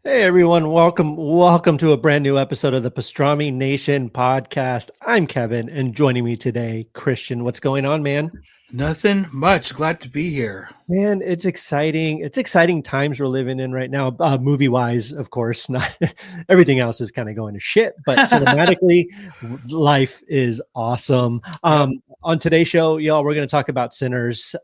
Hey everyone, welcome to a brand new episode of the Pastrami Nation podcast. I'm Kevin, and joining me today, Christian. What's going on, man? Nothing much. Glad to be here. Man, it's exciting. It's exciting times we're living in right now. Movie wise, of course, not everything else is kind of going to shit, but cinematically, life is awesome. Yep. On today's show, y'all, we're going to talk about Sinners.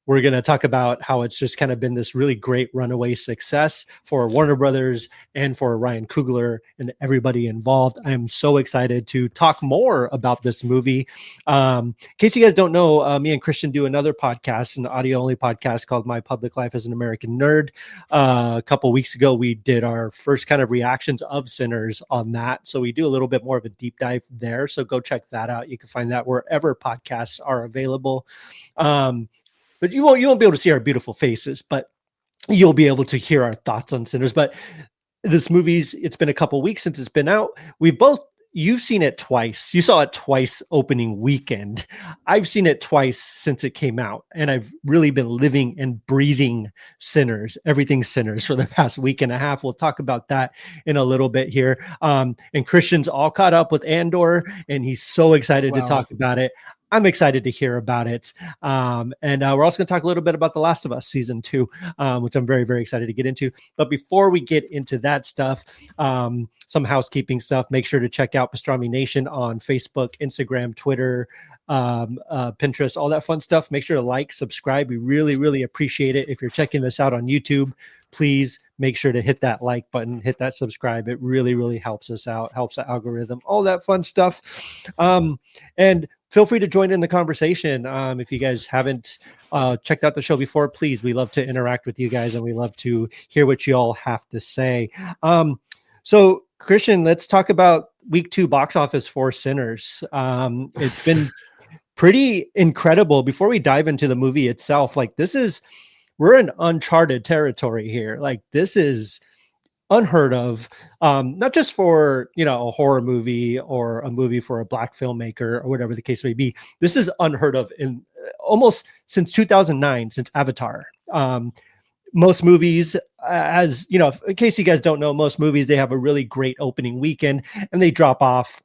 We're going to talk about how it's just kind of been this really great runaway success for Warner Brothers and for Ryan Coogler and everybody involved. I'm so excited to talk more about this movie. In case you guys don't know, me and Christian do another podcast, an audio only podcast called My Public Life as an American Nerd. A couple weeks ago, we did our first kind of reactions of Sinners on that. So we do a little bit more of a deep dive there. So go check that out. You can find that wherever podcasts are available. But you won't be able to see our beautiful faces, but you'll be able to hear our thoughts on Sinners. But it's been a couple weeks since it's been out. You've seen it twice. You saw it twice opening weekend. I've seen it twice since it came out, and I've really been living and breathing Sinners, everything Sinners for the past week and a half. We'll talk about that in a little bit here. And Christian's all caught up with Andor, and he's so excited to talk about it. I'm excited to hear about it. And we're also going to talk a little bit about The Last of Us season 2, which I'm very, very excited to get into. But before we get into that stuff, some housekeeping stuff, make sure to check out Pastrami Nation on Facebook, Instagram, Twitter, Pinterest, all that fun stuff. Make sure to like, subscribe. We really, really appreciate it. If you're checking this out on YouTube, please make sure to hit that like button, hit that subscribe. It really, really helps us out, helps the algorithm, all that fun stuff. And feel free to join in the conversation. If you guys haven't checked out the show before, please, we love to interact with you guys and we love to hear what you all have to say. So Christian, let's talk about week 2 box office for Sinners. It's been pretty incredible. Before we dive into the movie itself, we're in uncharted territory here. Like, this is unheard of, not just for a horror movie or a movie for a Black filmmaker or whatever the case may be. This is unheard of in almost since 2009, since Avatar. Most movies, as you know, in case you guys don't know, most movies, they have a really great opening weekend and they drop off.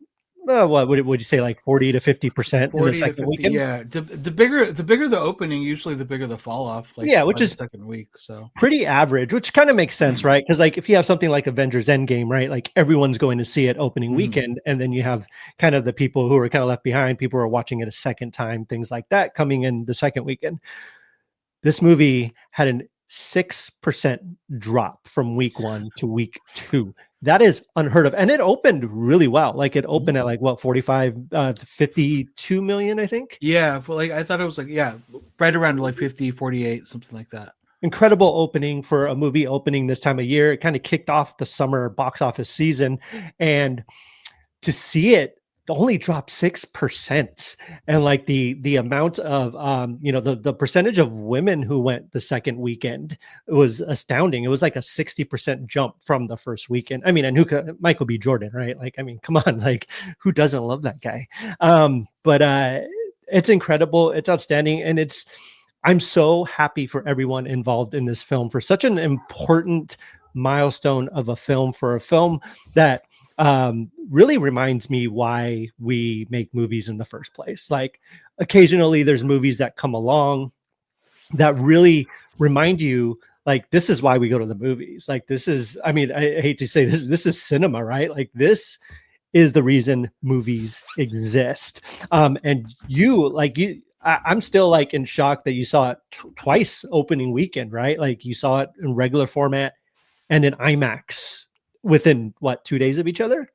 What would you say, like 40 to 50% in the second weekend? Yeah, the bigger the opening, usually the bigger the fall off. Yeah, which is second week, so pretty average, which kind of makes sense, right? Because like if you have something like Avengers Endgame, right, like everyone's going to see it opening weekend, and then you have kind of the people who are kind of left behind, people who are watching it a second time, things like that, coming in the second weekend. This movie had an 6% drop from week 1 to week 2. That is unheard of. And it opened really well. Like, it opened at 45 to 52 million, I think. Yeah, well, I thought it was right around 50, 48, something like that. Incredible opening for a movie opening this time of year. It kind of kicked off the summer box office season, and to see it only dropped 6%. And like the amount of the percentage of women who went the second weekend was astounding. It was like a 60% jump from the first weekend. I mean, and Michael B. Jordan, right? Like, I mean, come on, like, who doesn't love that guy? But it's incredible, it's outstanding, and I'm so happy for everyone involved in this film, for such an important milestone of a film, for a film that really reminds me why we make movies in the first place. Like, occasionally there's movies that come along that really remind you, like, this is why we go to the movies. Like, this is, I mean, I hate to say this is cinema, right? Like, this is the reason movies exist. And I'm still like in shock that you saw it twice opening weekend, right? Like, you saw it in regular format and in IMAX within 2 days of each other.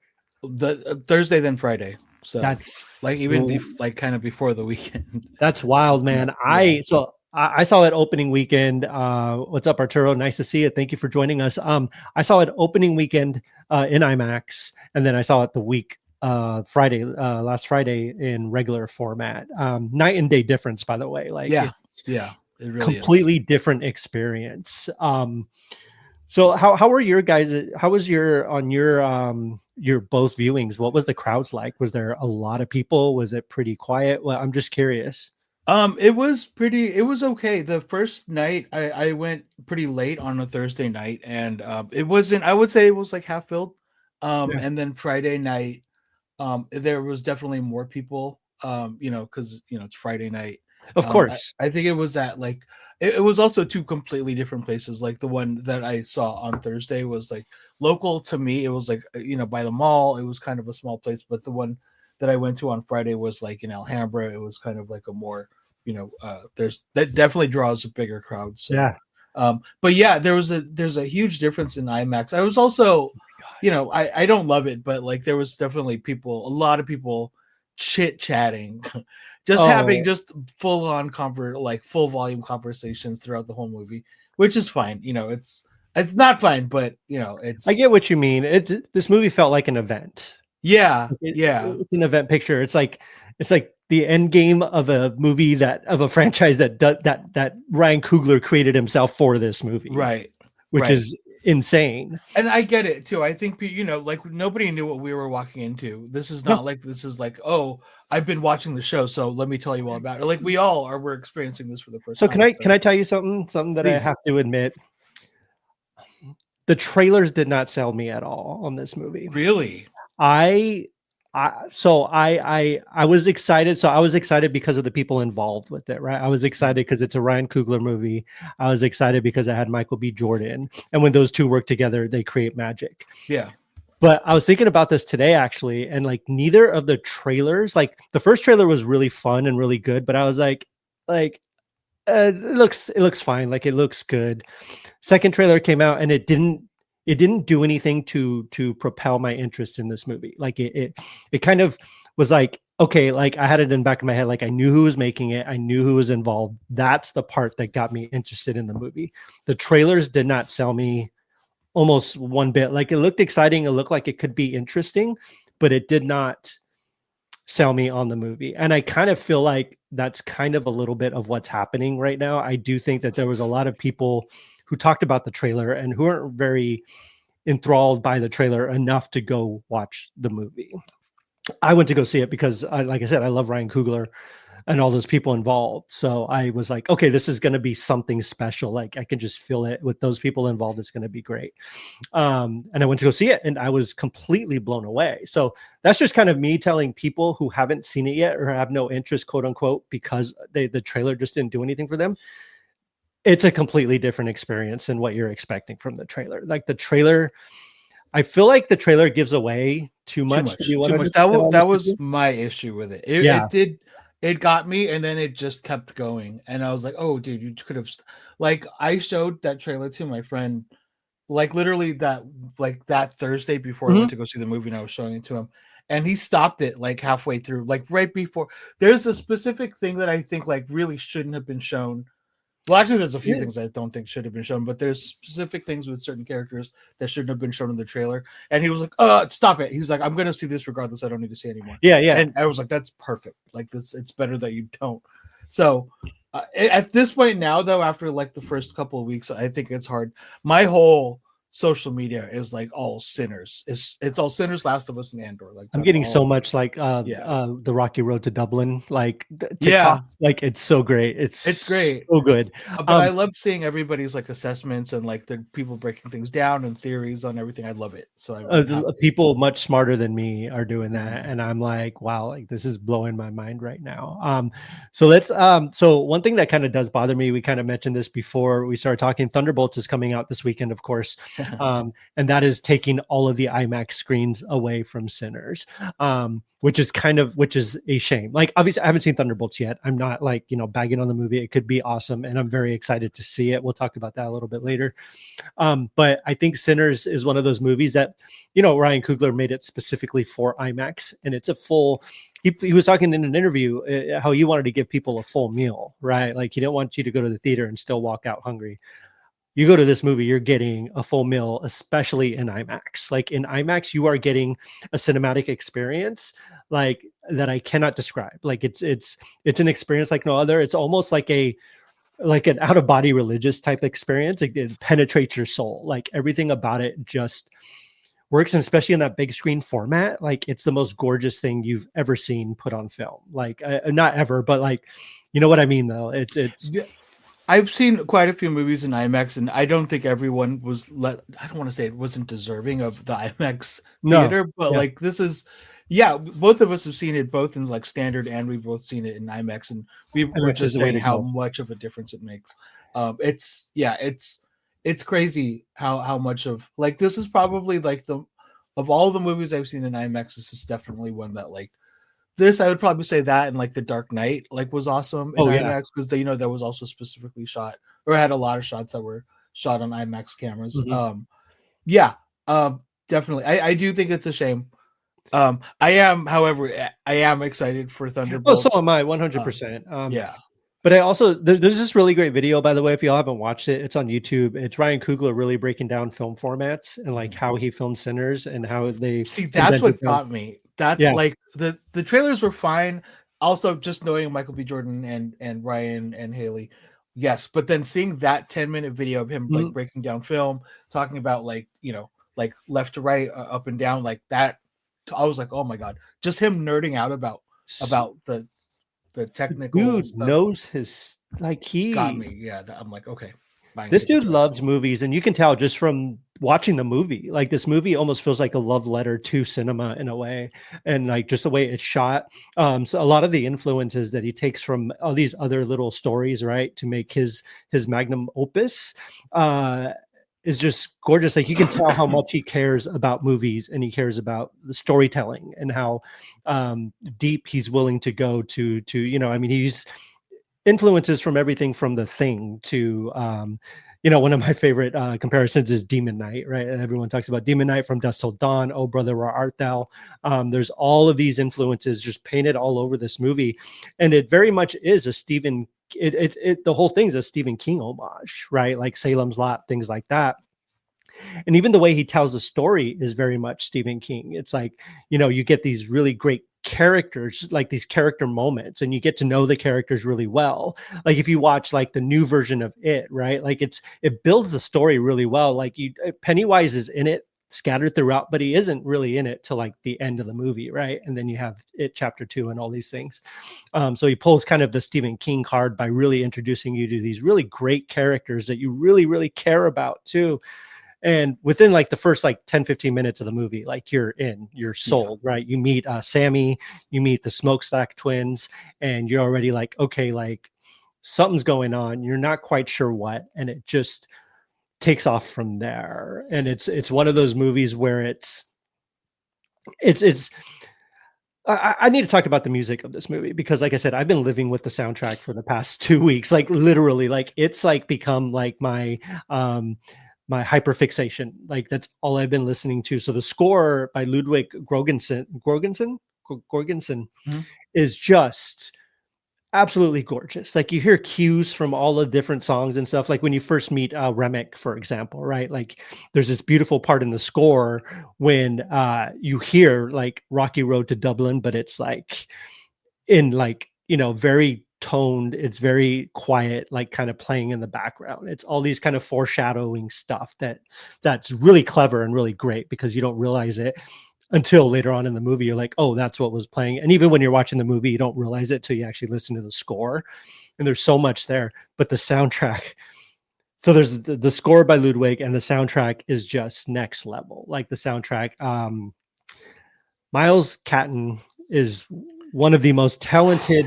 The Thursday, then Friday. So that's like even kind of before the weekend. That's wild, man. Yeah. I saw it opening weekend. What's up, Arturo? Nice to see you. Thank you for joining us. I saw it opening weekend in IMAX, and then I saw it the week Friday, last Friday, in regular format. Night and day difference, by the way. Like, it really completely different experience. So how were your guys? How was your both viewings? What was the crowds like? Was there a lot of people? Was it pretty quiet? Well, I'm just curious. It was pretty. It was okay. The first night, I went pretty late on a Thursday night, and it wasn't. I would say it was like half filled. Yeah. And then Friday night, there was definitely more people. Because it's Friday night. Of course. I think it was at like it was also two completely different places. Like the one that I saw on Thursday was like local to me. It was like by the mall. It was kind of a small place, but the one that I went to on Friday was like in Alhambra. It was kind of like a more there's that definitely draws a bigger crowd. So, Yeah. but yeah, there's a huge difference in IMAX. I was also, I don't love it, but like there was definitely a lot of people chit chatting, just having Oh, just full on like full volume conversations throughout the whole movie, which is fine. It's not fine, but I it's get what you mean. This movie felt like an event. yeah, yeah, It's an event picture. It's like the end game of a movie of a franchise that Ryan Coogler created himself for this movie, right, which right. is insane. And I get it too. I think like nobody knew what we were walking into. This is No. not like this is like, oh, I've been watching the show, so let me tell you all about it. Like we all are, we're experiencing this for the first So can time. I So can I tell you something that I please, have to admit? The trailers did not sell me at all on this movie. really, I I was excited. So I was excited because of the people involved with it, right? I was excited because it's a Ryan Coogler movie. I was excited because I had Michael B. Jordan, and when those two work together, they create magic. yeah, But I was thinking about this today actually, and like neither of the trailers, like the first trailer was really fun and really good, but I was like it looks fine, like it looks good. Second trailer came out and it didn't do anything to propel my interest in this movie. Like it kind of was like, okay, like I had it in the back of my head, like I knew who was making it, I knew who was involved. That's the part that got me interested in the movie. The trailers did not sell me almost one bit. Like it looked exciting, it looked like it could be interesting, but it did not sell me on the movie. And I kind of feel like that's kind of a little bit of what's happening right now. I do think that there was a lot of people who talked about the trailer and who aren't very enthralled by the trailer enough to go watch the movie. I went to go see it because like I said, I love Ryan Coogler and all those people involved. So I was like, okay, this is going to be something special. Like I can just feel it with those people involved. It's going to be great. And I went to go see it and I was completely blown away. So that's just kind of me telling people who haven't seen it yet or have no interest, quote unquote, because the trailer just didn't do anything for them. It's a completely different experience than what you're expecting from the trailer. Like the trailer, I feel like the trailer gives away too too much to be much, too much. 100% That honest with was you. my issue with it. Yeah. It did. It got me, and then it just kept going. And I was like, "Oh, dude, you could have." Like, I showed that trailer to my friend, like literally that Thursday before I Mhm. went to go see the movie, and I was showing it to him, and he stopped it like halfway through, like right before. There's a specific thing that I think like really shouldn't have been shown. Well, actually, there's a few Yeah. things I don't think should have been shown, but there's specific things with certain characters that shouldn't have been shown in the trailer. And he was like, stop it." He's like, "I'm going to see this regardless. I don't need to see anymore." Yeah. Yeah. And I was like, "That's perfect. Like this, it's better that you don't." So at this point now, though, after like the first couple of weeks, I think it's hard. My whole social media is like all sinners. It's all sinners, Last of Us, and Andor. Like I'm that's getting so all. much like Yeah, the Rocky Road to Dublin, like yeah, TikToks, like it's so great. It's it's great. so good. But I love seeing everybody's like assessments and like the people breaking things down and theories on everything. I love it. So I'm happy. People much smarter than me are doing that, Mhm. and I'm like, wow, like this is blowing my mind right now. So one thing that kind of does bother me, we kind of mentioned this before we started talking. Thunderbolts is coming out this weekend, of course, and that is taking all of the IMAX screens away from Sinners, which is a shame. Like obviously, I haven't seen Thunderbolts yet. I'm not like bagging on the movie. It could be awesome, and I'm very excited to see it. We'll talk about that a little bit later. But I think Sinners is one of those movies that, Ryan Coogler made it specifically for IMAX, and it's a full. He was talking in an interview how he wanted to give people a full meal, right? Like he didn't want you to go to the theater and still walk out hungry. You go to this movie, you're getting a full meal, especially in IMAX. Like in IMAX, you are getting a cinematic experience like that I cannot describe. Like it's an experience like no other. It's almost like an out of body religious type experience. It penetrates your soul. Like everything about it just works, and especially in that big screen format. Like, it's the most gorgeous thing you've ever seen put on film. Like, not ever, but like, you know what I mean, though. It's Yeah, I've seen quite a few movies in IMAX, and I don't think everyone was I don't want to say it wasn't deserving of the IMAX no, theater, but yeah, like this is, yeah, both of us have seen it both in like standard, and we've both seen it in IMAX, and we were IMAX is just the way saying to how go. much of a difference it makes. It's yeah, it's crazy how much of like this is probably like the of all the movies I've seen in IMAX, this is definitely one that like this, I would probably say that, and like The Dark Knight, like was awesome in Oh yeah. IMAX because they, that was also specifically shot or had a lot of shots that were shot on IMAX cameras. Mhm. Yeah, definitely. I do think it's a shame. I am, however, I am excited for Oh, so Thunderbolts. am I, Um, 100%. yeah, But I also there's this really great video, by the way, if y'all haven't watched it, it's on YouTube. It's Ryan Coogler really breaking down film formats and like Mhm. how he filmed Sinners and how they See, that's invented what them. got me. That's Yeah. like the trailers were fine. Also, just knowing Michael B. Jordan and Ryan and Haley, yes. But then seeing that 10-minute video of him like Mhm. breaking down film, talking about like like left to right, up and down, like that, I was like, oh my god, just him nerding out about the technical Dude stuff knows his like got he me. Yeah, I'm like, okay, buying this tickets dude right loves now. movies, and you can tell just from watching the movie. Like, this movie almost feels like a love letter to cinema in a way, and like just the way it's shot. So a lot of the influences that he takes from all these other little stories, right, to make his magnum opus, uh, is just gorgeous. Like, you can tell how much he cares about movies, and he cares about the storytelling, and how deep he's willing to go to I mean, he's influences from everything from The Thing to one of my favorite comparisons is Demon Knight, right? Everyone talks about Demon Knight, From Dusk Till Dawn, Oh Brother Where Art Thou. There's all of these influences just painted all over this movie, and it very much is a Stephen the whole thing's a Stephen King homage, right? Like Salem's Lot, things like that. And even the way he tells the story is very much Stephen King. It's like, you get these really great characters, like these character moments, and you get to know the characters really well. Like, if you watch like the new version of it, right? Like, it builds the story really well. Like, Pennywise is in it scattered throughout, but he isn't really in it till like the end of the movie, right? And then you have it chapter 2 and all these things. So he pulls kind of the Stephen King card by really introducing you to these really great characters that you really, really care about too. And within like the first like 10-15 minutes of the movie, like, you're Yeah, sold, right? You meet Sammy, you meet the Smokestack twins, and you're already like, okay, like, something's going on, you're not quite sure what, and it just takes off from there. And it's one of those movies where it's I need to talk about the music of this movie, because, like I said, I've been living with the soundtrack for the past 2 weeks, like literally, like it's like become like my hyperfixation. Like, that's all I've been listening to. So the score by Ludwig Gorgensen mhm. is just absolutely gorgeous. Like, you hear cues from all the different songs and stuff. Like, when you first meet Remick, for example, right? Like, there's this beautiful part in the score when you hear like Rocky Road to Dublin, but it's like in like, very toned, it's very quiet, like kind of playing in the background. It's all these kind of foreshadowing stuff that's really clever and really great, because you don't realize it until later on in the movie. You're like, oh, that's what was playing. And even when you're watching the movie, you don't realize it till you actually listen to the score. And there's so much there. But the soundtrack, so there's the score by Ludwig, and the soundtrack is just next level. Like, the soundtrack, Miles Catton is one of the most talented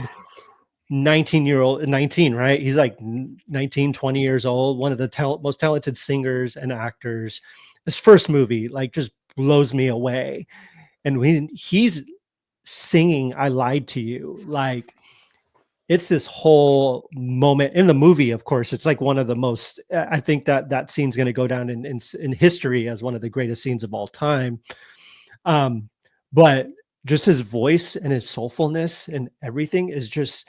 19, right? He's like 19, 20 years old, one of the most talented singers and actors. His first movie like just blows me away. And when he's singing I Lied to You, like, it's this whole moment in the movie. Of course, it's like one of the most, I think that scene's going to go down in history as one of the greatest scenes of all time. um but just his voice and his soulfulness and everything is just,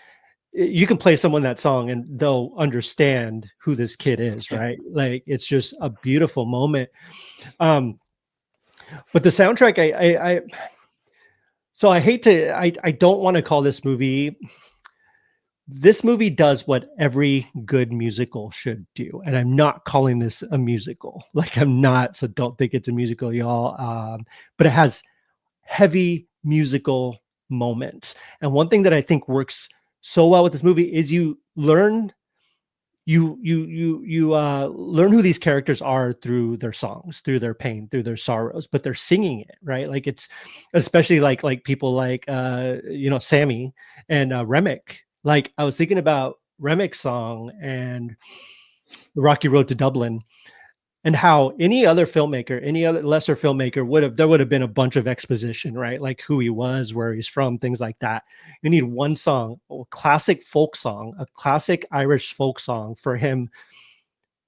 you can play someone that song and they'll understand who this kid is, Yeah. right? Like, it's just a beautiful moment. um but the soundtrack, so I hate to, I don't want to call this movie this movie does what every good musical should do. And I'm not calling this a musical. Like, I'm not, so don't think it's a musical, y'all. But it has heavy musical moments. And one thing that I think works so well with this movie is you learn who these characters are through their songs, through their pain, through their sorrows, but they're singing it, right? Like, it's especially like people like Sammy and Remick. Like, I was thinking about Remick's song and the Rocky Road to Dublin, and how any other filmmaker, any other lesser filmmaker there would have been a bunch of exposition, right? Like who he was, where he's from, things like that. You need one song, a classic folk song, a classic Irish folk song for him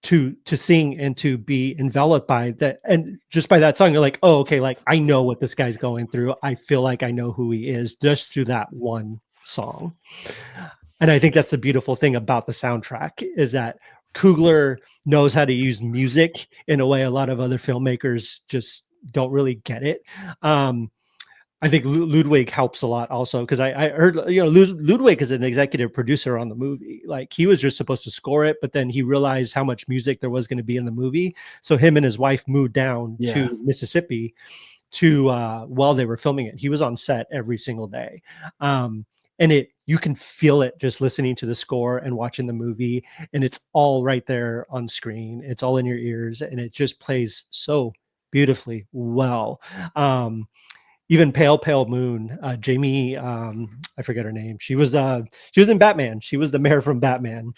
to sing and to be enveloped by that. And just by that song, you're like, oh, okay, like I know what this guy's going through. I feel like I know who he is just through that one song. And I think that's the beautiful thing about the soundtrack, is that Coogler knows how to use music in a way a lot of other filmmakers just don't really get it. I think Ludwig helps a lot also, because I heard, Ludwig is an executive producer on the movie. Like, he was just supposed to score it, but then he realized how much music there was going to be in the movie. So him and his wife moved down to Mississippi to while they were filming it. He was on set every single day. And you can feel it just listening to the score and watching the movie, and it's all right there on screen. It's all in your ears, and it just plays so beautifully well. Even Pale Pale Moon, Jamie, I forget her name. She was in Batman. She was the mayor from Batman.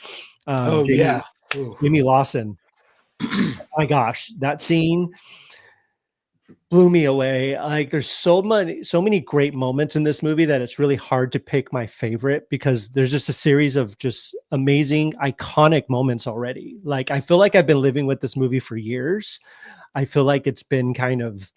Jamie Lawson. Oh my gosh, that scene blew me away. Like, there's so many great moments in this movie that it's really hard to pick my favorite, because there's just a series of just amazing, iconic moments already. Like, I feel like I've been living with this movie for years. I feel like it's been kind of,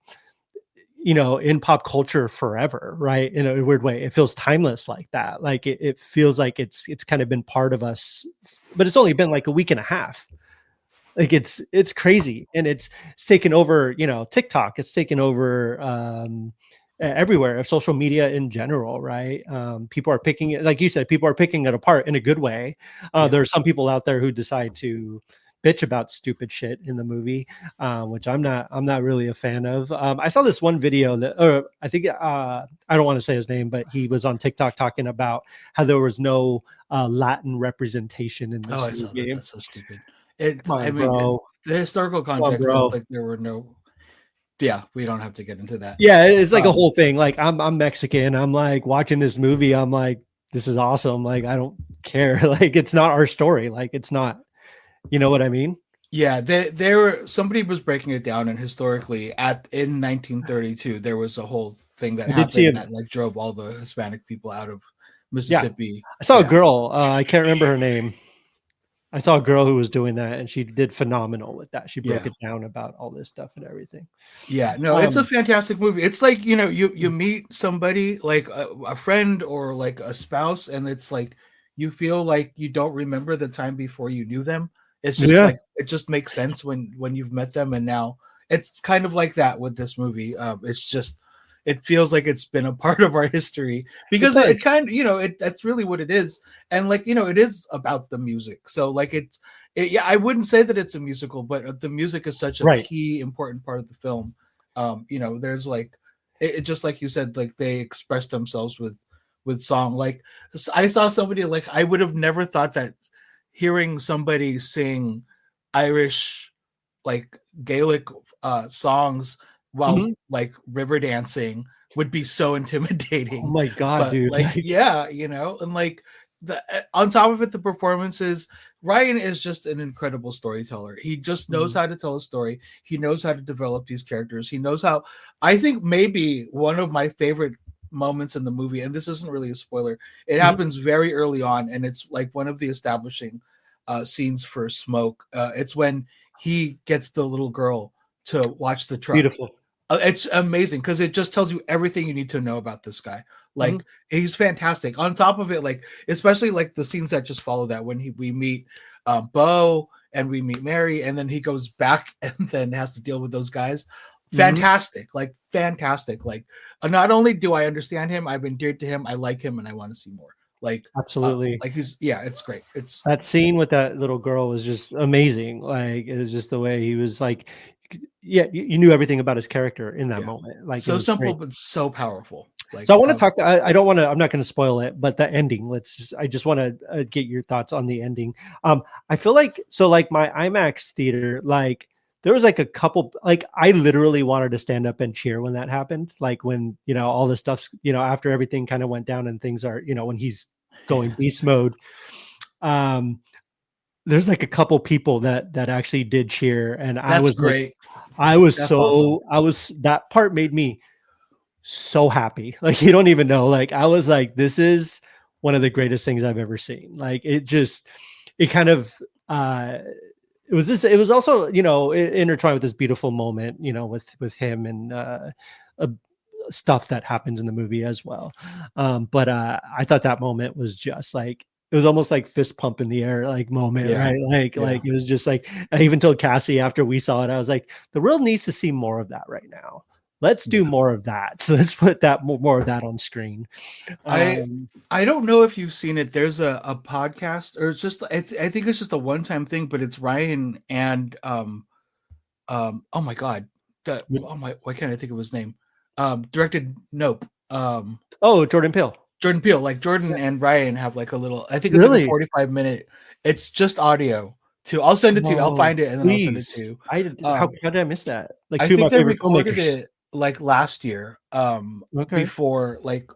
in pop culture forever, right? In a weird way, it feels timeless like that. Like, it feels like it's kind of been part of us, but it's only been like a week and a half. Like, it's crazy, and it's taken over, TikTok. It's taken over everywhere, social media in general, right? People are picking it, like you said, people are picking it apart in a good way. There are some people out there who decide to bitch about stupid shit in the movie, which I'm not really a fan of. I saw this one video or I think I don't want to say his name, but he was on TikTok talking about how there was no Latin representation in this movie. I saw that. That's so stupid. Bro. The historical context, like there were no. Yeah, we don't have to get into that. Yeah, it's like a whole thing. Like, I'm Mexican. I'm like watching this movie. I'm like, this is awesome. Like, I don't care. Like, it's not our story. Like, it's not. You know what I mean? Yeah, somebody was breaking it down, and historically, in 1932, there was a whole thing that happened that like drove all the Hispanic people out of Mississippi. Yeah. I saw a girl. I can't remember her name. I saw a girl who was doing that, and she did phenomenal with that. She broke it down about all this stuff and everything. Yeah, no, it's a fantastic movie. It's like, you meet somebody, like a friend or like a spouse, and it's like you feel like you don't remember the time before you knew them. It's just like, it just makes sense when you've met them, and now it's kind of like that with this movie. It's just, it feels like it's been a part of our history, because it kind of, that's really what it is. And like, it is about the music. So like yeah, I wouldn't say that it's a musical, but the music is such a key, important part of the film. There's like, it just like you said, like they express themselves with song. Like, I saw somebody, like, I would have never thought that hearing somebody sing Irish, like Gaelic songs while like river dancing would be so intimidating. Oh my God, dude. Like, yeah, and like on top of it, the performances, Ryan is just an incredible storyteller. He just knows how to tell a story. He knows how to develop these characters. He knows how, I think maybe one of my favorite moments in the movie, and this isn't really a spoiler, it happens very early on, and it's like one of the establishing scenes for Smoke. It's when he gets the little girl to watch the truck. Beautiful. It's amazing, because it just tells you everything you need to know about this guy. Like, he's fantastic. On top of it, like, especially like the scenes that just follow that, when we meet Bo and we meet Mary, and then he goes back and then has to deal with those guys. Fantastic. Like, fantastic. Like, not only do I understand him, I've endeared to him, I like him, and I want to see more. Absolutely. like he's yeah, it's great. It's That scene with that little girl was just amazing. Like, it was just the way he was like, yeah, you knew everything about his character in that yeah, moment. Like, it so was simple great. but so powerful. So Like I want to how talk. I don't want to. I'm not going to spoil it, but the ending. I just want to get your thoughts on the ending. I feel like like my IMAX theater, like there was like a couple. Like I literally wanted to stand up and cheer when that happened. Like when all this stuff's after everything kind of went down and things are when he's going beast mode. Um, there's like a couple people that actually did cheer, and I that's was like, great. That's awesome. that part made me so happy. Like you don't even know. Like I was like, this is one of the greatest things I've ever seen. Like it kind of it was also intertwined with this beautiful moment with him and uh stuff that happens in the movie as well. But I thought that moment was just like it was almost like fist pump in the air like moment, Yeah, right? yeah, Like it was just like I even told Cassie after we saw it, I was like, the world needs to see more of that right now. Let's do yeah. more of that. So let's put that more of that on screen. I Um, I don't know if you've seen it. There's a podcast, or it's just I think it's just a one time thing, but it's Ryan and oh my god, oh my, why can't I think of his name? Directed Nope. oh, Jordan Peele. Jordan Peele, like Yeah. Jordan and Ryan have like a little. I think it's like a Really? 45 minute. It's just audio. Too. I'll send it to you. I'll Oh, find it and then I'll send it to please. you. I did, Um, how did I miss that? Like I two of my think they favorite recorded filmmakers. it like last year. Okay. Before like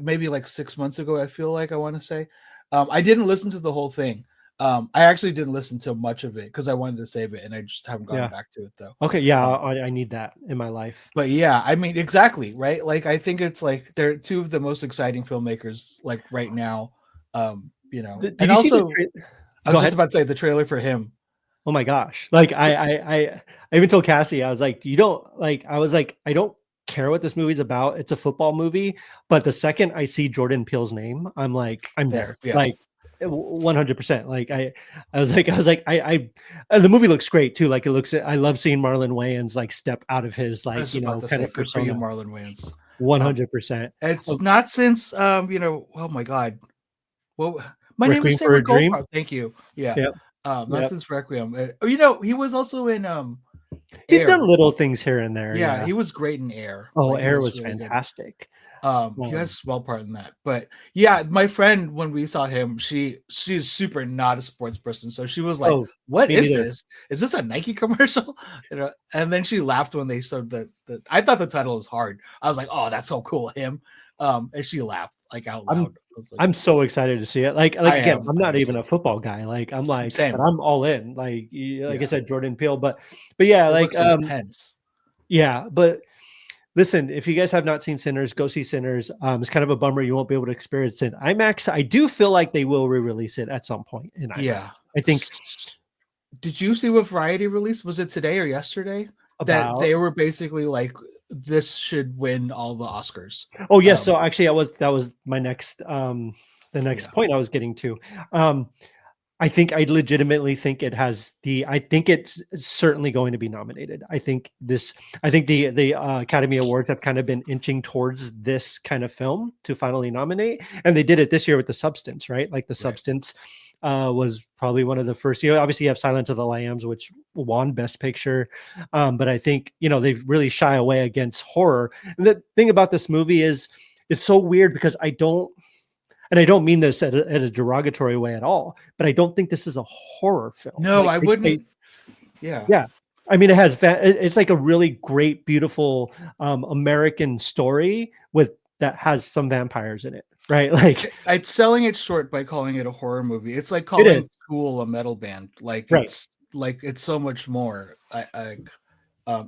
maybe like 6 months ago. I feel like I want to say. I didn't listen to the whole thing. I actually didn't listen to much of it because I wanted to save it and I just haven't gotten Yeah. back to it though. Okay. Yeah. Um, I need that in my life. but yeah, I mean, exactly right. Like I think it's like they're two of the most exciting filmmakers like right now. Did And you see the also I go was just ahead? about to say the trailer for him. Oh my gosh. Like I even told Cassie, I was like, you don't like, I was like, I don't care what this movie's about. It's a football movie. But the second I see Jordan Peele's name, I'm like, I'm there. Yeah, Like 100%. Like I was like, and the movie looks great too. Like it looks, I love seeing Marlon Wayans like step out of his I like, was about to kind say, of good for you, persona. Marlon Wayans. 100%. It's not since oh my god, well, my name is Requiem for Sarah a Dream. Goldfarb. Thank you. Yeah, Yep. not Yep. since Requiem. He was also in He's done Air. little things here and there. Yeah, Yeah. he was great in Air. Oh, Like he Air was was really good. fantastic. He has a small part in that, but yeah, my friend when we saw him, she's super not a sports person, so she was like, Oh, "What me is neither. this? Is this a Nike commercial?" And then she laughed when they showed the. I thought the title was hard. I was like, "Oh, that's so cool, him," and she laughed like out I'm loud. I was like, I'm so excited to see it. Like "I again, am, I'm I not am even too." a football guy. Like I'm like, but Same, I'm all in. Like I yeah. said, Jordan Peele. But yeah, It like looks intense. yeah. But listen, if you guys have not seen Sinners, go see Sinners. It's kind of a bummer you won't be able to experience it in IMAX. I do feel like they will re-release it at some point in IMAX. Yeah. I think Did you see what Variety released? Was it today or yesterday? That about they were basically like, this should win all the Oscars. oh yes, Um, so actually that was my next the next yeah, point I was getting to. Um I legitimately think I think it's certainly going to be nominated. I think the Academy Awards have kind of been inching towards this kind of film to finally nominate. And they did it this year with The Substance, right? Like The right. Substance was probably one of the first, obviously you have Silence of the Lambs, which won Best Picture. But I think, they really shy away against horror. And the thing about this movie is it's so weird because and I don't mean this at a derogatory way at all, but I don't think this is a horror film. No, Like, I wouldn't. Yeah. yeah, I mean, it's like a really great, beautiful American story with that has some vampires in it, right? Like, It's selling it short by calling it a horror movie. It's like it calling is Tool a metal band. right. Like it's so much more.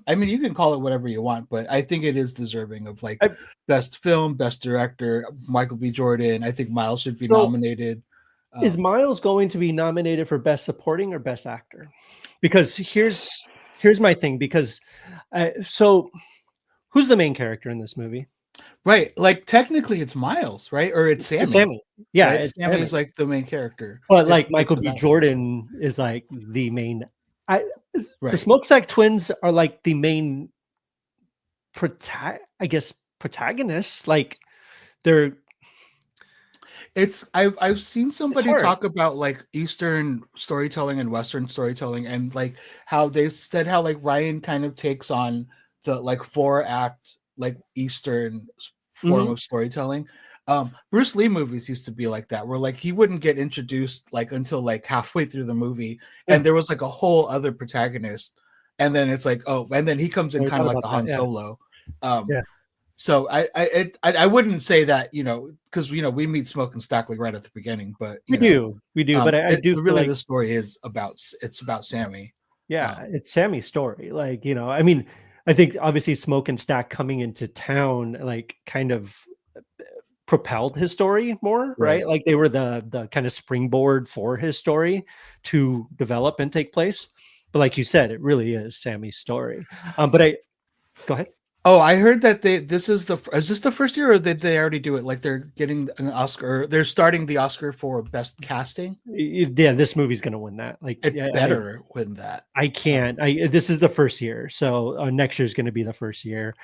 I mean, you can call it whatever you want, but I think it is deserving of like I, best film, best director, Michael B. Jordan. I think Miles should be so, nominated. is Miles going to be nominated for Best Supporting or Best Actor? Because here's my thing. Because so, who's the main character in this movie? Right, like technically it's Miles, right? Or it's It's Sammy, Sammy. Yeah, right? it's Sammy is Sammy. like the main character. But It's like like Michael B. without Jordan is like the main. I the right. Smokestack Twins are like the main I guess protagonists. Like they're I've seen It's somebody hard. talk about like Eastern storytelling and Western storytelling, and like how they said how like Ryan kind of takes on the like 4 act like Eastern form Mhm. of storytelling. Bruce Lee movies used to be like that, where like he wouldn't get introduced like until like halfway through the movie, Yeah, and there was like a whole other protagonist, and then it's like, oh, and then he comes in we kind thought of like about the that. Han Yeah, Solo. Um, yeah. so I wouldn't say that, because we meet Smoke and Stack like right at the beginning, but We do, but I it do feel really like the story is about Sammy. yeah, Um, it's Sammy's story. Like, I mean, I think obviously Smoke and Stack coming into town, like, kind of propelled his story more, right. right? Like they were the kind of springboard for his story to develop and take place. But like you said, it really is Sammy's story. But I go ahead. Oh, I heard that is this the first year, or did they already do it? Like they're getting an Oscar, they're starting the Oscar for best casting. Yeah, this movie's gonna win that. Like, It yeah, better win that. I Um, can't. This is the first year, so next year is going to be the first year.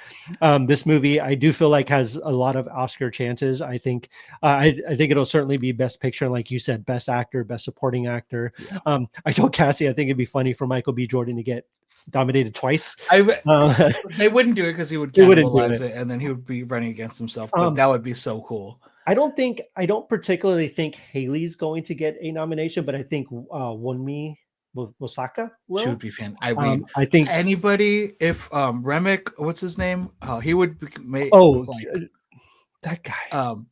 This movie, I do feel like has a lot of Oscar chances. I think it'll certainly be Best Picture, and like you said, Best Actor, Best Supporting Actor. yeah. I told Cassie I think it'd be funny for Michael B. Jordan to get nominated twice. I Uh, They wouldn't do it because he would they wouldn't do cannibalize it. it, and then he would be running against himself. But Um, that would be so cool. I don't particularly think Haley's going to get a nomination, but I think Wonmi Wasaka She would will. be fan. I mean, I think. anybody if Remick, what's his name? He would be Oh, like that guy. um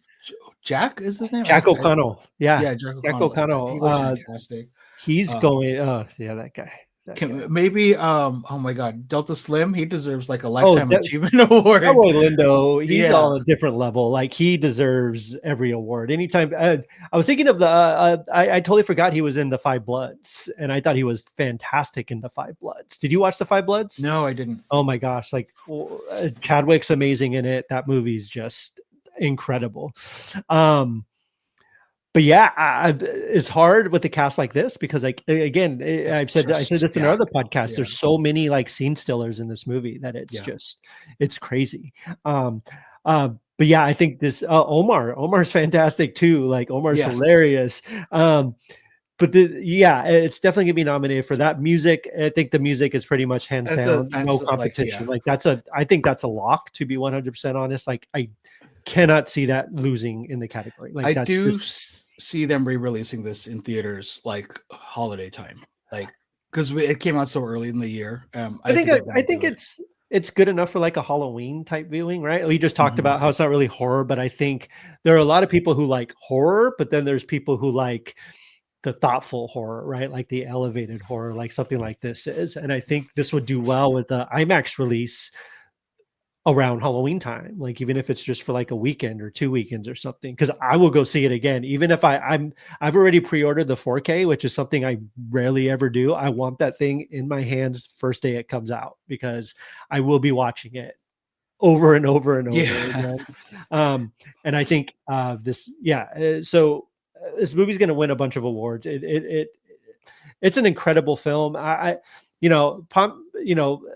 Jack is his name. Jack O'Connell. Yeah. Yeah, Jack Jack O'Connell. He O'Connell. was fantastic. He's Um, going, oh, yeah, that guy. That guy. maybe oh my god, Delta Slim. He deserves like a Oh, lifetime achievement award. Delroy Lindo, he's Yeah, on a different level. Like he deserves every award. Anytime I was thinking of I totally forgot he was in the Five Bloods, and I thought he was fantastic in the Five Bloods. Did you watch the Five Bloods? no, I didn't. Oh my gosh, like Chadwick's amazing in it. That movie's just incredible. Um, but yeah, it's hard with the cast like this because, like, again, I said this in Yeah, another podcast. yeah, There's so many like scene stillers in this movie that yeah, it's crazy. Um, but yeah, I think this Omar's fantastic too. Like Omar's yes. hilarious. But yeah, it's definitely gonna be nominated for that. Music, I think the music is pretty much hands down, no That's like, competition. yeah. Like I think that's a lock, to be 100% honest. Like I cannot see that losing in the category. Like I that's do just see them re-releasing this in theaters like holiday time, like because it came out so early in the year. I think they're I gonna think do it. it's good enough for like a Halloween type viewing, right? We just talked Mhm. about how it's not really horror, but I think there are a lot of people who like horror, but then there's people who like the thoughtful horror, right? Like the elevated horror, like something like this is. And I think this would do well with the IMAX release around Halloween time, like even if it's just for like a weekend or 2 weekends or something. Because I will go see it again, even if I've already pre-ordered the 4K, which is something I rarely ever do. I want that thing in my hands first day it comes out because I will be watching it over and over and over Yeah, again. And I think so this movie's going to win a bunch of awards. It's an incredible film. I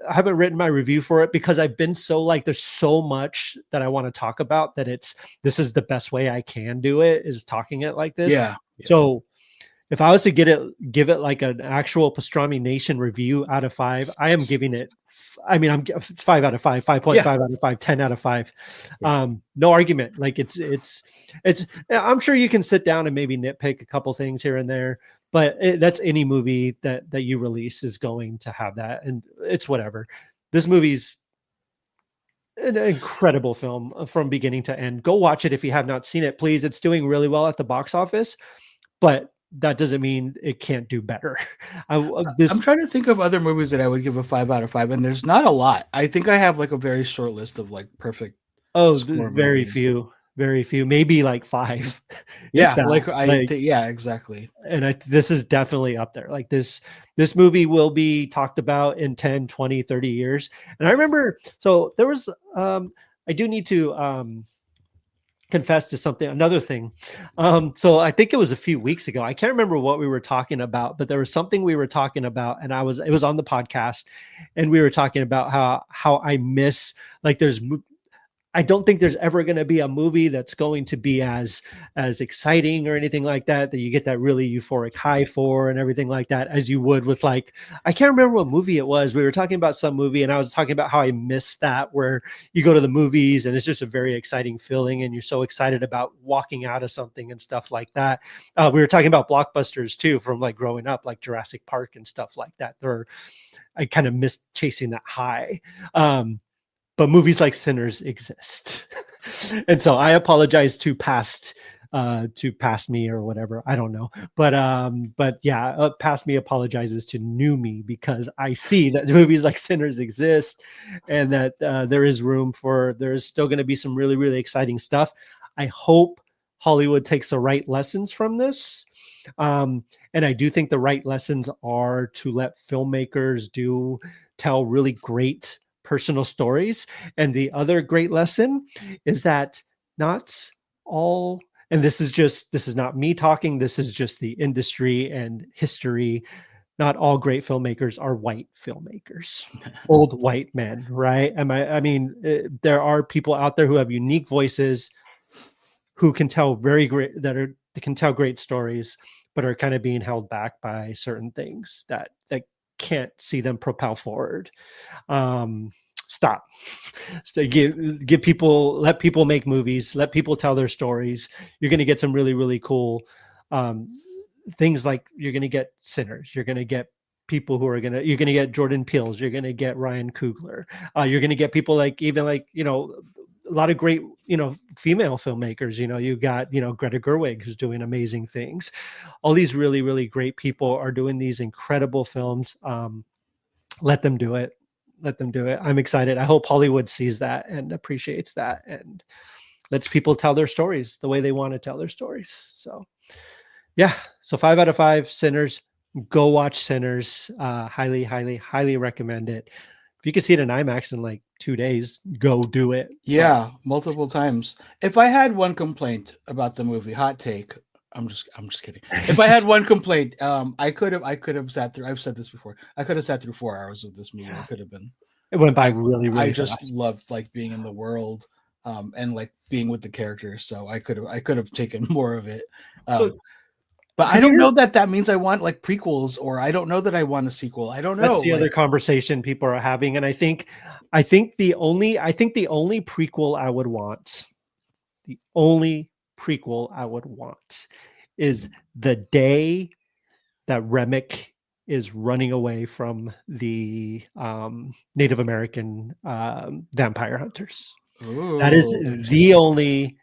haven't written my review for it because I've been so like, there's so much that I want to talk about that this is the best way I can do it is talking it like this. yeah, yeah. So if I was to give it like an actual Pastrami Nation review out of 5, I am giving it. I mean, I'm 5 out of 5, 5.5 Yeah. out of 5, 10 out of 5. Yeah. No argument. Like it's. I'm sure you can sit down and maybe nitpick a couple things here and there, but that's any movie that you release is going to have that, and it's whatever. This movie's an incredible film from beginning to end. Go watch it if you have not seen it, please. It's doing really well at the box office, but that doesn't mean it can't do better. I'm trying to think of other movies that I would give a 5 out of 5, and there's not a lot. I think I have like a very short list of like perfect score movies. Very few, maybe like 5. If Yeah, that. yeah, exactly. And this is definitely up there. Like this movie will be talked about in 10, 20, 30 years. And I remember, so there was, I do need to, confess to another thing. So I think it was a few weeks ago. I can't remember what we were talking about, but there was something we were talking about, and it was on the podcast, and we were talking about how I miss, like I don't think there's ever going to be a movie that's going to be as exciting or anything like that you get that really euphoric high for and everything like that as you would with like, I can't remember what movie it was. We were talking about some movie and I was talking about how I miss that, where you go to the movies and it's just a very exciting feeling and you're so excited about walking out of something and stuff like that. We were talking about blockbusters too from like growing up, like Jurassic Park and stuff like that. I kind of miss chasing that high. But movies like Sinners exist. And so I apologize to past me or whatever. I don't know. But yeah, past me apologizes to new me because I see that movies like Sinners exist and that there is still going to be some really, really exciting stuff. I hope Hollywood takes the right lessons from this. And I do think the right lessons are to let filmmakers tell really great personal stories. And the other great lesson is that not all, and this is not me talking, this is just the industry and history. Not all great filmmakers are white filmmakers, old white men, right? There are people out there who have unique voices who can tell can tell great stories, but are kind of being held back by certain things that can't see them propel forward. Stop. So let people make movies, let people tell their stories. You're going to get some really, really cool things. Like you're going to get Sinners. You're going to get people you're going to get Jordan Peele's. You're going to get Ryan Coogler. You're going to get people like a lot of great, female filmmakers. You got, Greta Gerwig, who's doing amazing things. All these really, really great people are doing these incredible films. Let them do it. I'm excited. I hope Hollywood sees that and appreciates that and lets people tell their stories the way they want to tell their stories. So yeah. So 5 out of 5 Sinners. Go watch Sinners. Highly, highly, highly recommend it. If you can see it in IMAX in like 2 days, go do it. Yeah, multiple times. If I had one complaint about the movie, hot take, I'm just kidding. If I had one complaint, I could have sat through. I've said this before. I could have sat through 4 hours of this movie. I could have been. It went by really, really I just fast. loved like being in the world, and like being with the characters. So I could have taken more of it. But I don't know that means I want like prequels, or I don't know that I want a sequel. I don't know. That's the other conversation people are having, and I think the only prequel I would want, is the day that Remick is running away from the Native American vampire hunters. Ooh, that is the only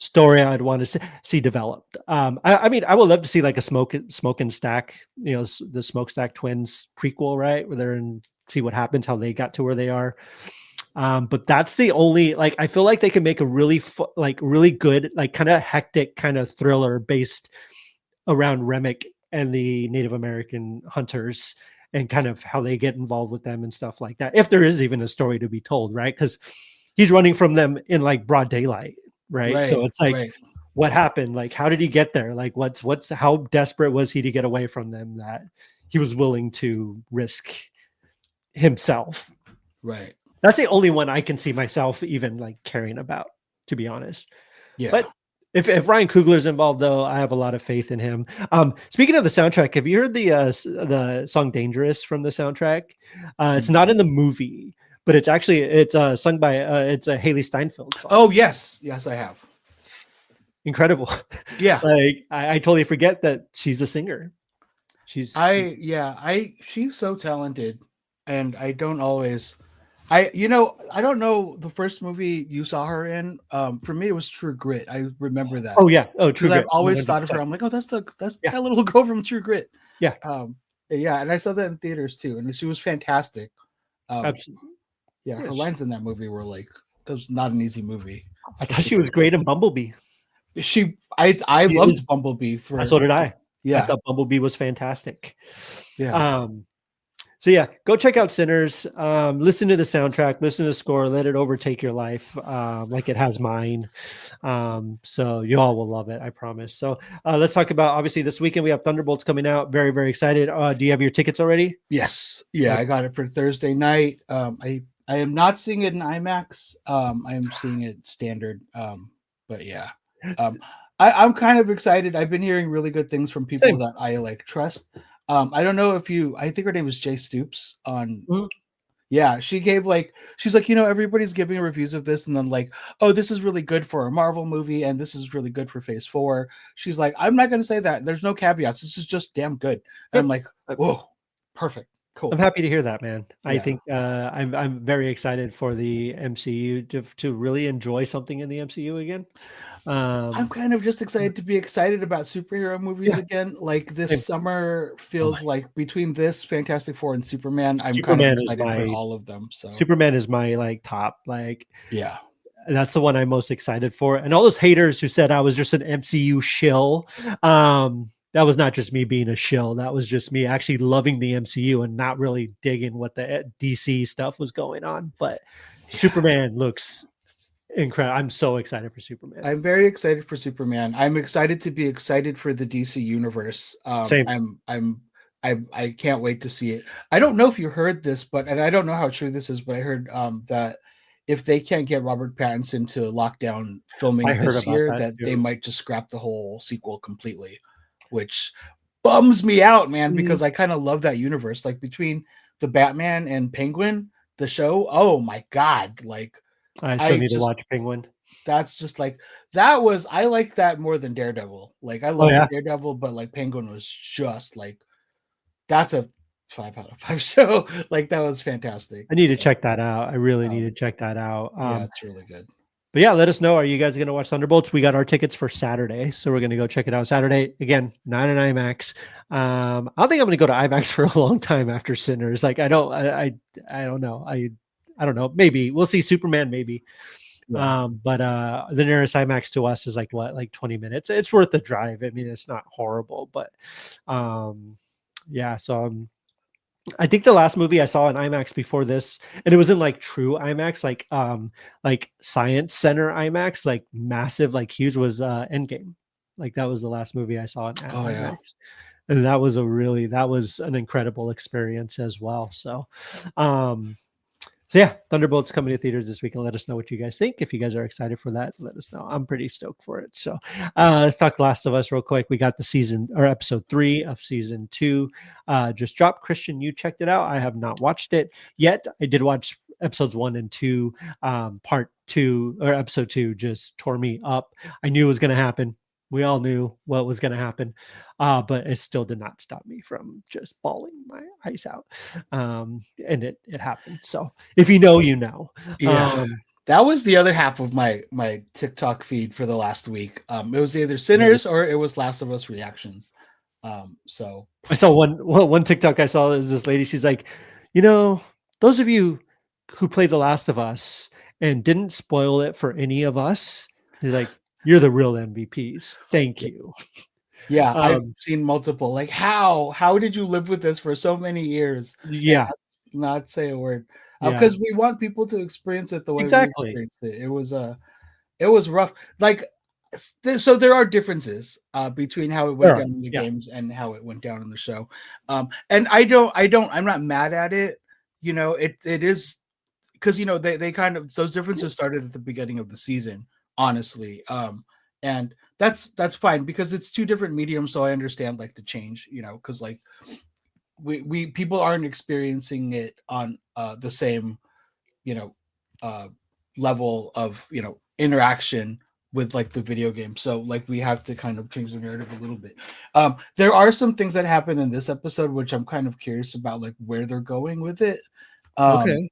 story I'd want to see developed. I would love to see like a Smoke and Stack, the Smokestack twins prequel, right? Where they're see what happens, how they got to where they are. But that's the only, like, I feel like they can make a really really good, like kind of hectic kind of thriller based around Remick and the Native American hunters and kind of how they get involved with them and stuff like that. If there is even a story to be told, right? Because he's running from them in like broad daylight. Right. So it's like, what happened? Like, how did he get there? Like, how desperate was he to get away from them that he was willing to risk himself? Right. That's the only one I can see myself even like caring about, to be honest. Yeah. But if Ryan Coogler's involved, though, I have a lot of faith in him. Speaking of the soundtrack, have you heard the song "Dangerous" from the soundtrack? It's not in the movie, but it's sung by it's a Haley Steinfeld song. Oh yes, I have. Incredible. Yeah. Like I totally forget that she's a singer. She's so talented, and I don't always. I don't know the first movie you saw her in. For me, it was True Grit. I remember that. Oh yeah. Oh, True Grit. I've always 100%. Thought of her. I'm like, oh, that's that little girl from True Grit. Yeah. Yeah, and I saw that in theaters too, and she was fantastic. Absolutely. Yeah, her lines in that movie were like, that was not an easy movie. I thought she was great in Bumblebee. I loved Bumblebee. So did I. Yeah, I thought Bumblebee was fantastic. Yeah. So yeah, go check out Sinners. Listen to the soundtrack, listen to the score, let it overtake your life like it has mine. So you all will love it, I promise. So let's talk about, obviously this weekend we have Thunderbolts coming out. Very, very excited. Do you have your tickets already? Yes. Yeah, I got it for Thursday night. I I am not seeing it in IMAX. I am seeing it standard. But yeah, um, I'm kind of excited. I've been hearing really good things from people Same. that I like trust. I don't know if you. I think her name was Jay Stoops on. Mhm. Yeah, she gave like she's like, everybody's giving reviews of this, and then like, oh, this is really good for a Marvel movie, and this is really good for Phase 4. She's like, I'm not gonna say that. There's no caveats. This is just damn good. And I'm Yep. like, whoa, perfect, I'm cool. happy to hear that, man. I Yeah. think I'm very excited for the MCU to really enjoy something in the MCU again. I'm Um, kind of just excited to be excited about superhero movies yeah, again. Like this same. summer Oh my, feels like between this, Fantastic Four, and Superman, I'm kind of Superman is excited for my all of them. So Superman is my like top like yeah. that's the one I'm most excited for. And all those haters who said I was just an MCU shill, that was not just me being a shill. That was just me actually loving the MCU and not really digging what the DC stuff was going on. But Yeah. Superman looks incredible. I'm so excited for Superman. I'm very excited for Superman. I'm excited to be excited for the DC universe. Same. I can't wait to see it. I don't know if you heard this, and I don't know how true this is, but I heard that if they can't get Robert Pattinson to lock down I filming heard this about year, that that they too. might just scrap the whole sequel completely, which bums me out, man, Mm, because I kind of love that universe. Like between the Batman and Penguin, the show, oh my god, like I still I need to just watch Penguin. that's just like that was I like that more than Daredevil. Like I Oh love yeah, Daredevil, but like Penguin was just like that's a 5 out of 5 show. Like that was fantastic. I need to So check that out. I really need to um check that out. yeah, it's really good. But yeah, let us know. Are you guys going to watch Thunderbolts? We got our tickets for Saturday, so we're going to go check it out Saturday. Again, not an IMAX. I don't think I'm going to go to IMAX for a long time after Sinners. Like I don't know. I don't know. Maybe we'll see Superman. Maybe. Yeah. But the nearest IMAX to us is like what, like 20 minutes. It's worth the drive. I mean, it's not horrible, but um, yeah. So I think the last movie I saw in IMAX before this, and it was in like true IMAX, like Science Center IMAX, like massive, like huge, was Endgame. Like that was the last movie I saw in Oh yeah. IMAX. And that was an incredible experience as well. Um, so yeah, Thunderbolts coming to theaters this week, and let us know what you guys think. If you guys are excited for that, let us know. I'm pretty stoked for it. So let's talk Last of Us real quick. We got the season or episode 3 of season 2 just dropped. Christian, you checked it out. I have not watched it yet. I did watch episodes 1 and 2. Part 2 or episode 2 just tore me up. I knew it was going to happen. We all knew what was going to happen, but it still did not stop me from just bawling my eyes out. And it happened. So if you know, you know. Yeah. Um, That was the other half of my TikTok feed for the last week. It was either yeah. Sinners or it was Last of Us reactions. So I saw one TikTok I saw. Is this lady? She's like, you know, those of you who play The Last of Us and didn't spoil it for any of us, he's like, you're the real MVPs. Thank you. yeah, I've Um, seen multiple. Like, how did you live with this for so many years and yeah, not say a word? yeah, Because we want people to experience it the way we exactly. experienced it. It was rough. Like, so there are differences between how it There went are. down in the Yeah, games and how it went down in the show. And I'm not mad at it. It is because they kind of those differences started at the beginning of the season, honestly. And that's fine because it's two different mediums, so I understand like the change, because like we people aren't experiencing it on the same you know uh level of interaction with like the video game, so like we have to kind of change the narrative a little bit. There are some things that happen in this episode which I'm kind of curious about, like where they're going with it. um okay.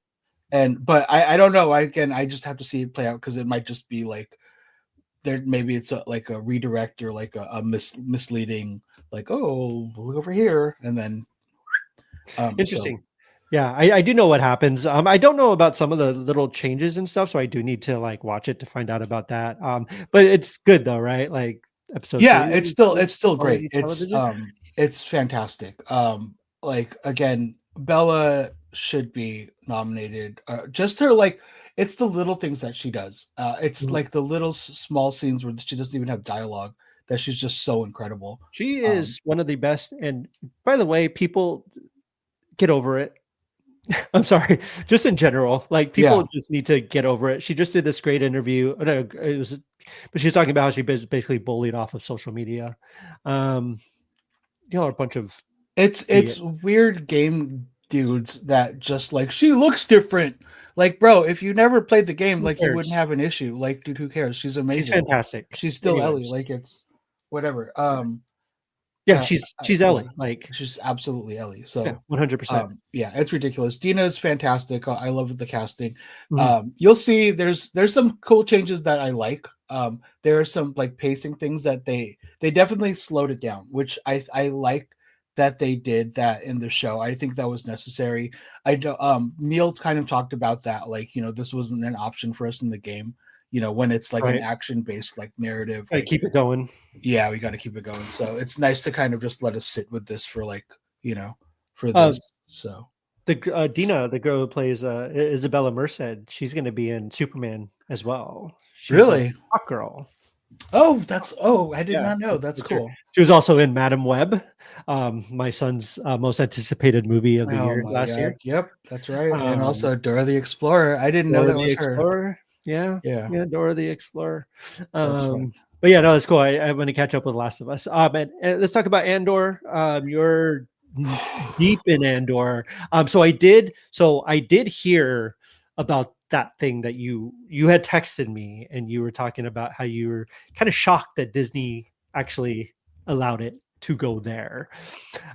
and but I don't know. I just have to see it play out because it might just be like there maybe it's like a redirect or like a misleading, like, oh, look over here, and then so Interesting. Yeah, I do know what happens. I don't know about some of the little changes and stuff, so I do need to like watch it to find out about that. But it's good though, right? Like episode yeah, 3 it's is still good it's still great. quality television. It's fantastic. Like again, Bella should be nominated. Just her, like, it's the little things that she does. It's Mhm. like the little small scenes where she doesn't even have dialogue, that she's just so incredible. She Um, is one of the best. And by the way, people get over it. I'm sorry, just in general, like Yeah, people just need to get over it. She just did this great interview. No, it was, but she's talking about how she basically bullied off of social media. Um, a bunch of it's idiot. weird game dudes that just like she looks different. Like, bro, if you never played the game, Who like you wouldn't cares? have an issue. Like, dude, who cares? She's She's amazing. fantastic. She's still Ellie. Anyways, Like it's whatever. yeah, she's Yeah, Ellie. Like, she's absolutely Ellie. yeah, So, 100%. yeah, it's ridiculous. Dina is fantastic. I love the casting. Mhm. You'll see there's some cool changes that I like. There are some like pacing things that they definitely slowed it down, which I like that they did that in the show. I think that was necessary. I do, Neil kind of talked about that, like this wasn't an option for us in the game. When it's like an Right. action based like narrative, Like, like keep it going. yeah, we got to keep it going. So it's nice to kind of just let us sit with this for like, for Uh, this. So the Dina, the girl who plays Isabella Merced, she's going to be in Superman as well. She's a really, hot girl. I did Yeah, not know. That's that's her. cool. She was also in Madam Web, my son's most anticipated movie of the Oh year my last god. year. Yep, that's right. And Um, also Dora the Explorer. I didn't know Dora that the was her. Explorer. Yeah, Yeah, yeah, Dora the Explorer. that's fun. But yeah, no, it's cool. I want to catch up with Last of Us. And let's talk about Andor. You're deep in Andor. So I did hear about that thing that you had texted me, and you were talking about how you were kind of shocked that Disney actually allowed it to go there.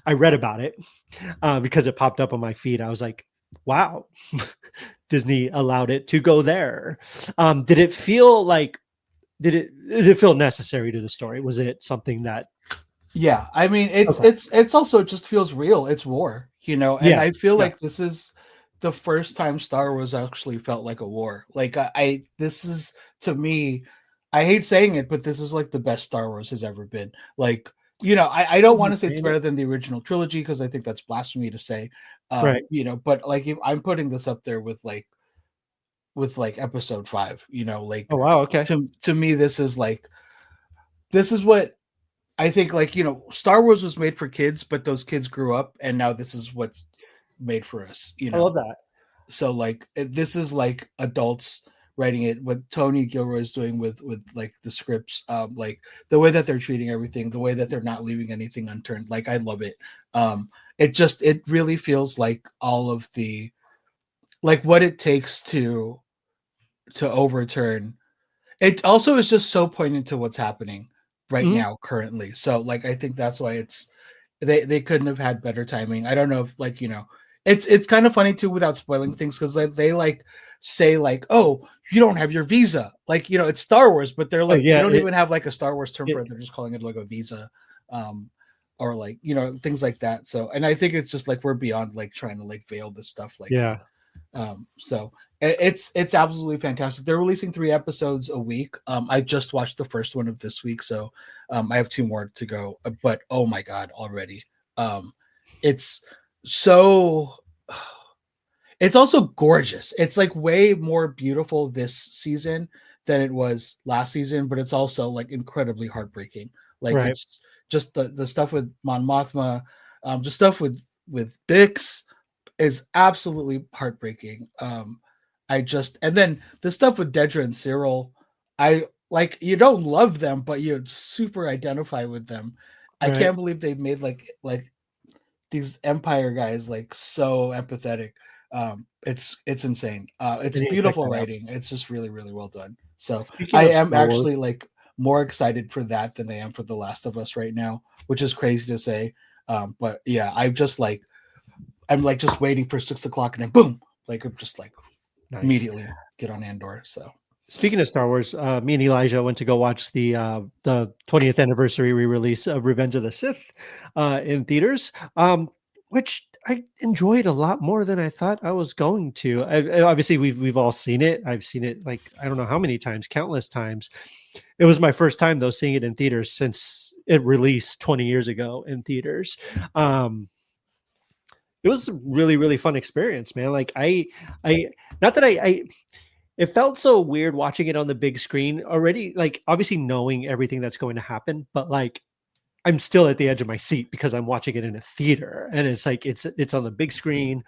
I read about it because it popped up on my feed. I was like, wow, Disney allowed it to go there. Did it feel like, did it feel necessary to the story? Was it something that, Yeah, I mean it's okay. it's it's also it just feels real. It's war, and Yeah. I feel Yeah. like this is the first time Star Wars actually felt like a war. Like this is to me, I hate saying it, but this is like the best Star Wars has ever been. Like, I don't want to say it's better than the original trilogy because I think that's blasphemy to say. Right. But like if I'm putting this up there with like episode 5, like Oh, wow. Okay. to me this is what I think, like, Star Wars was made for kids, but those kids grew up and now this is what's made for us. I love that. So like this is like adults writing it, what Tony Gilroy is doing with like the scripts, like the way that they're treating everything, the way that they're not leaving anything unturned. Like I love it. It really feels like all of the like what it takes to overturn. It also is just so poignant to what's happening right Mhm. now currently. So like I think that's why they couldn't have had better timing. I don't know if like it's kind of funny too without spoiling things because they like say like, oh, you don't have your visa, like it's Star Wars, but they're Oh, like they yeah. don't even have like a Star Wars term for It it. They're just calling it like a visa, um, or like things like that. So and I think it's just like we're beyond like trying to like veil this stuff like yeah. so it's absolutely fantastic. They're releasing 3 episodes a week. I just watched the first one of this week, so I have 2 more to go. But oh my god, already, it's so. It's also gorgeous. It's like way more beautiful this season than it was last season, but it's also like incredibly heartbreaking. Like Right. it's just the stuff with Mon Mothma, the stuff with Bix is absolutely heartbreaking. I just and then the stuff with Dedra and Cyril, I like you don't love them, but you super identify with them. I Right. can't believe they made like these Empire guys like so empathetic. It's insane. I It's need to check beautiful that out. writing. It's just really really well done. So Speaking I of am Star Wars, actually like more excited for that than I am for The Last of Us right now, which is crazy to say. But yeah, I'm like just waiting for 6 o'clock and then boom, like I'm just like nice. immediately get on Andor. So Speaking of Star Wars, me and Elijah went to go watch the 20th anniversary re-release of Revenge of the Sith in theaters, which I enjoyed a lot more than I thought I was going to. Obviously, we've all seen it. I've seen it like I don't know how many times, countless times. It was my first time though seeing it in theaters since it released 20 years ago in theaters. Um, it was a really really fun experience, man. Like I not that I it felt so weird watching it on the big screen already, like obviously knowing everything that's going to happen, but like I'm still at the edge of my seat because I'm watching it in a theater and it's like it's on the big screen.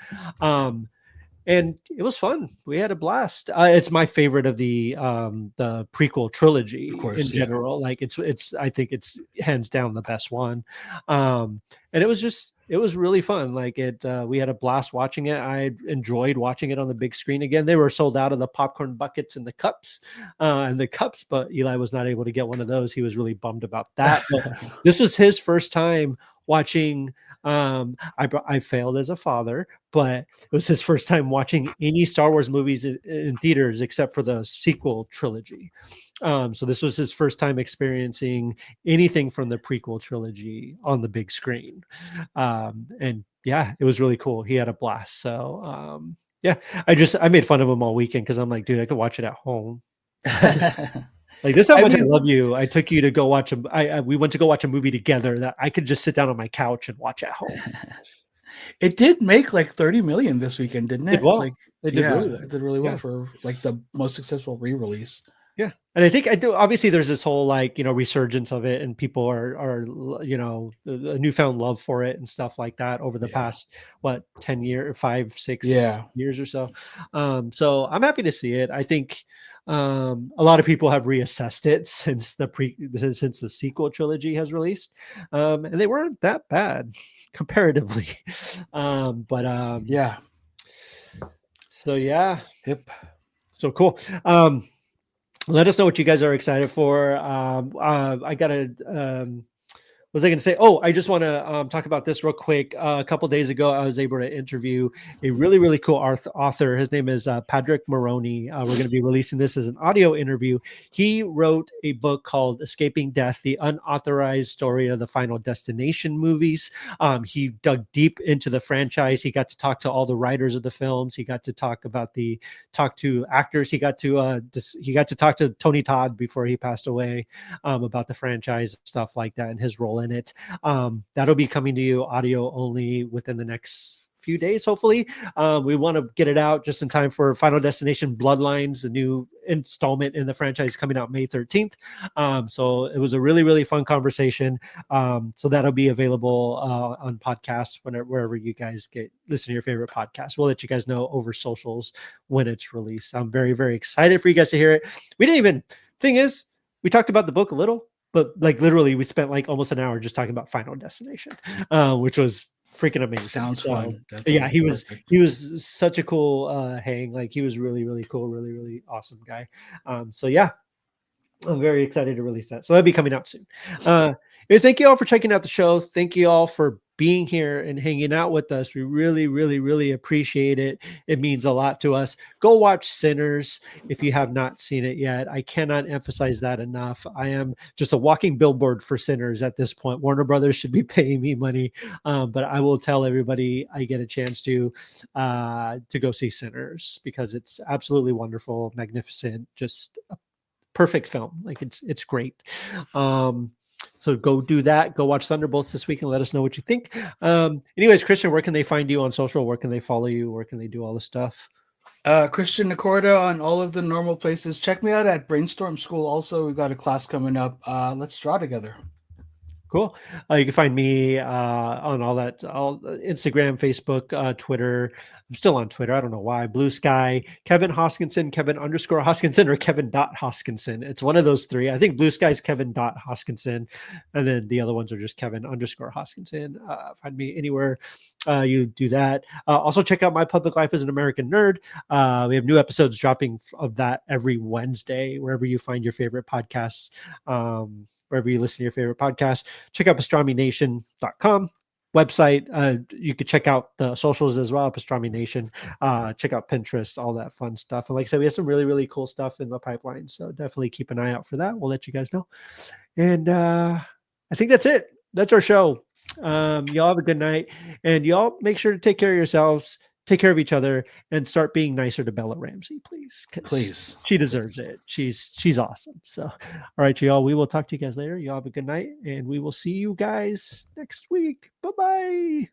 and it was fun. We had a blast. It's my favorite of the prequel trilogy Of course, in yeah. general. Like it's I think it's hands down the best one. And it was really fun. Like we had a blast watching it. I enjoyed watching it on the big screen again. They were sold out of the popcorn buckets and the cups, but Eli was not able to get one of those. He was really bummed about that. But this was his first time watching. I failed as a father, but it was his first time watching any Star Wars movies in theaters except for the sequel trilogy. So this was his first time experiencing anything from the prequel trilogy on the big screen. And yeah, it was really cool. He had a blast. So yeah, I made fun of him all weekend because I'm like, dude, I could watch it at home. Like this is how I much I mean, love you. I took you to go watch we went to go watch a movie together that I could just sit down on my couch and watch at home. it did make like 30 million this weekend, didn't It did it? well. Like, It did yeah, really well. it did really well Yeah. for like the most successful re-release. Yeah. And I think I do obviously there's this whole like, resurgence of it and people are a newfound love for it and stuff like that over the Yeah. past 10 years, 5, 6 Yeah. years or so. So I'm happy to see it. I think a lot of people have reassessed it since the sequel trilogy has released. And they weren't that bad comparatively. Yeah. So yeah. Yep. So cool. Let us know what you guys are excited for. I got to what was I going to say? Oh, I just want to talk about this real quick. A couple days ago, I was able to interview a really, really cool author. His name is Patrick Maroney. We're going to be releasing this as an audio interview. He wrote a book called Escaping Death, the unauthorized story of the Final Destination movies. He dug deep into the franchise. He got to talk to all the writers of the films. He got to talk to actors. He got to talk to Tony Todd before he passed away about the franchise, stuff like that, and his role in it. That'll be coming to you audio only within the next few days, hopefully. We want to get it out just in time for Final Destination Bloodlines, the new installment in the franchise coming out May 13th. So it was a really, really fun conversation. So that'll be available on podcasts wherever you guys listen to your favorite podcast. We'll let you guys know over socials when it's released. I'm very, very excited for you guys to hear it. Thing is, we talked about the book a little, but like literally we spent like almost an hour just talking about Final Destination, which was freaking amazing. Sounds fun. That Yeah, sounds perfect. he was such a cool hang. Like he was really, really cool, really, really awesome guy. So yeah, I'm very excited to release that. So that'll be coming out soon. Thank you all for checking out the show. Thank you all for being here and hanging out with us. We really, really, really appreciate it. It means a lot to us. Go watch Sinners if you have not seen it yet. I cannot emphasize that enough. I am just a walking billboard for Sinners at this point. Warner Brothers should be paying me money, but I will tell everybody I get a chance to go see Sinners because it's absolutely wonderful, magnificent, just a perfect film. Like it's great. So go do that. Go watch Thunderbolts this week and let us know what you think. Anyways, Christian, where can they find you on social? Where can they follow you? Where can they do all this stuff? Christian Nacorda on all of the normal places. Check me out at Brainstorm School. Also, we've got a class coming up. Let's draw together. Cool. You can find me on all Instagram, Facebook, Twitter. I'm still on Twitter. I don't know why. Blue Sky, Kevin Hoskinson, Kevin_Hoskinson, or Kevin.Hoskinson. It's one of those three. I think Blue Sky is Kevin.Hoskinson, and then the other ones are just Kevin_Hoskinson. Find me anywhere you do that. Also, check out My Public Life as an American Nerd. We have new episodes dropping of that every Wednesday, wherever you find your favorite podcasts. Wherever you listen to your favorite podcast, check out pastramination.com website. You could check out the socials as well, Pastrami Nation. Check out Pinterest, all that fun stuff. And like I said, we have some really, really cool stuff in the pipeline. So definitely keep an eye out for that. We'll let you guys know. And I think that's it. That's our show. Y'all have a good night. And y'all make sure to take care of yourselves, take care of each other, and start being nicer to Bella Ramsey, please. Please. She deserves it. She's awesome. So, all right, y'all. We will talk to you guys later. Y'all have a good night, and we will see you guys next week. Bye-bye.